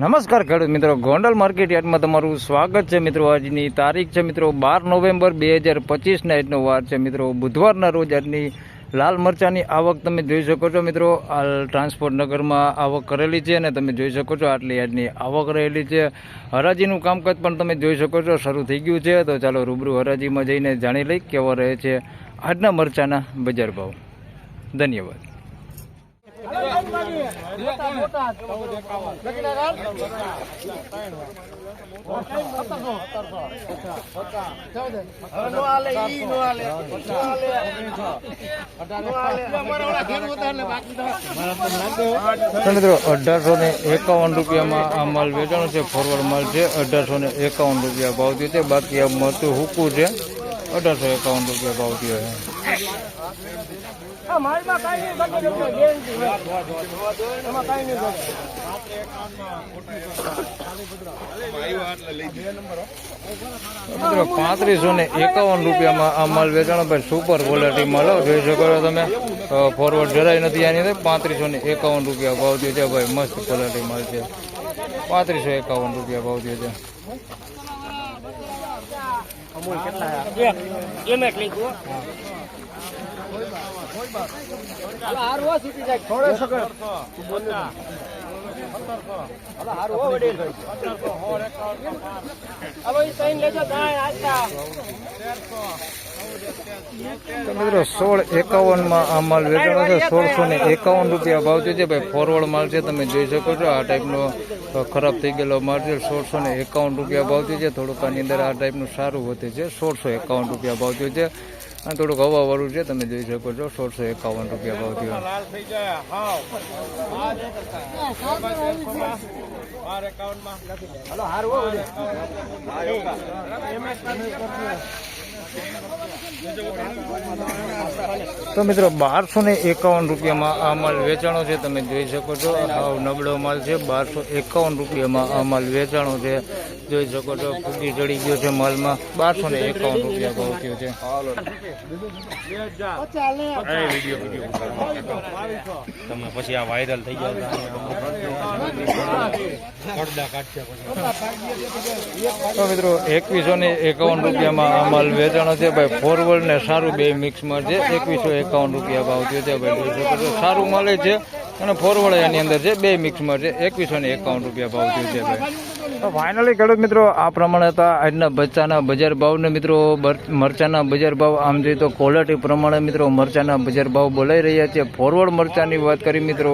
નમસ્કાર ખેડૂત મિત્રો, ગોંડલ માર્કેટ યાર્ડમાં તમારું સ્વાગત છે મિત્રો। આજની તારીખ છે મિત્રો 12 નવેમ્બર 2025 આજનો વાર છે મિત્રો બુધવારના રોજ। આજની લાલ મરચાની આવક તમે જોઈ શકો છો મિત્રો। હાલ ટ્રાન્સપોર્ટ નગરમાં આવક કરેલી છે અને તમે જોઈ શકો છો આટલી આજની આવક રહેલી છે। હરાજીનું કામકાજ પણ તમે જોઈ શકો છો શરૂ થઈ ગયું છે। તો ચાલો રૂબરૂ હરાજીમાં જઈને જાણી લઈ કેવા રહે છે આજના મરચાના બજાર ભાવ। ધન્યવાદ। મિત્રો 1851 રૂપિયામાં આ માલ વેચાણો છે। ફોરવર્ડ માલ છે 1851 રૂપિયા ભાવ થયો છે। બાકી આ મરચું હુકું છે 1851 રૂપિયા ભાવ થયો છે। મિત્રો 3551 રૂપિયામાં આ માલ વેચાણો ભાઈ સુપર ક્વોલિટી માલ જોઈ શકો છો તમે। ફોરવર્ડ જરાય નથી આની અંદર। 3551 રૂપિયા ભાવ થયો છે ભાઈ, મસ્ત ક્વોલિટી માલ છે। 3551 રૂપિયા ભાવ થયો છે। મિત્રો 1651 આ માલ વેચાણો છે। 1651 રૂપિયા ભાવ થયો છે ભાઈ, ફોરવર્ડ માલ છે તમે જોઈ શકો છો। આ ટાઈપનો ખરાબ થઈ ગયેલો માલ છે। 1651 રૂપિયા ભાવ થયો છે। થોડુંક આની અંદર આ ટાઈપનું સારું વધે છે। 1651 રૂપિયા ભાવ થયો છે અને થોડુંક હવાવાળું છે તમે જોઈ શકો છો। 1651 રૂપિયા ભાવ થયો। તો મિત્રો 1251 રૂપિયામાં આ માલ વેચાણો છે તમે જોઈ શકો છો। હાવ નબળો માલ છે। 1251 રૂપિયામાં આ માલ વેચાણો છે જોઈ શકો છો। ફૂગી ચડી ગયો છે માલમાં। 1251 રૂપિયા ભાવ થયો છે। તમે પછી આ વાયરલ થઈ ગયા તો મિત્રો 2151 રૂપિયામાં આ માલ વેચાણો છે ભાઈ, ફોરવર્ડ ને સારું બે મિક્સમાં છે। 2151 રૂપિયા ભાવ થયો છે ભાઈ, જોઈ શકો છો। સારું મળે છે અને ફોરવર્ડ એની અંદર છે, બે મિક્સમાં છે। 2151 રૂપિયા ભાવ થયો છે ભાઈ। તો ફાઇનલી ખેડૂત મિત્રો આ પ્રમાણે હતા આજના બચ્ચાના બજાર ભાવને મિત્રો। મરચાના બજાર ભાવ આમ જોઈએ તો ક્વોલિટી પ્રમાણે મિત્રો મરચાના બજાર ભાવ બોલાઈ રહ્યા છે। ફોરવર્ડ મરચાની વાત કરી મિત્રો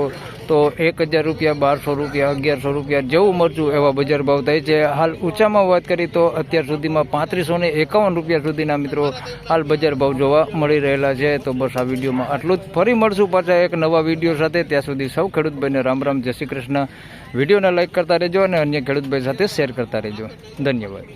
તો 1000 રૂપિયા, 1200 રૂપિયા, 1100 રૂપિયા જેવું મરચું એવા બજાર ભાવ થાય છે। હાલ ઊંચામાં વાત કરી તો અત્યાર સુધીમાં 3551 રૂપિયા સુધીના મિત્રો હાલ બજાર ભાવ જોવા મળી રહેલા છે। તો બસ આ વિડીયોમાં આટલું જ। ફરી મળશું પાછા એક નવા વિડીયો સાથે। ત્યાં સુધી સૌ ખેડૂતભાઈને રામ રામ, જય શ્રી કૃષ્ણ। વિડીયોને લાઇક કરતા રહેજો અને અન્ય ખેડૂતભાઈ સાથે શેર કરતા રહેજો। ધન્યવાદ।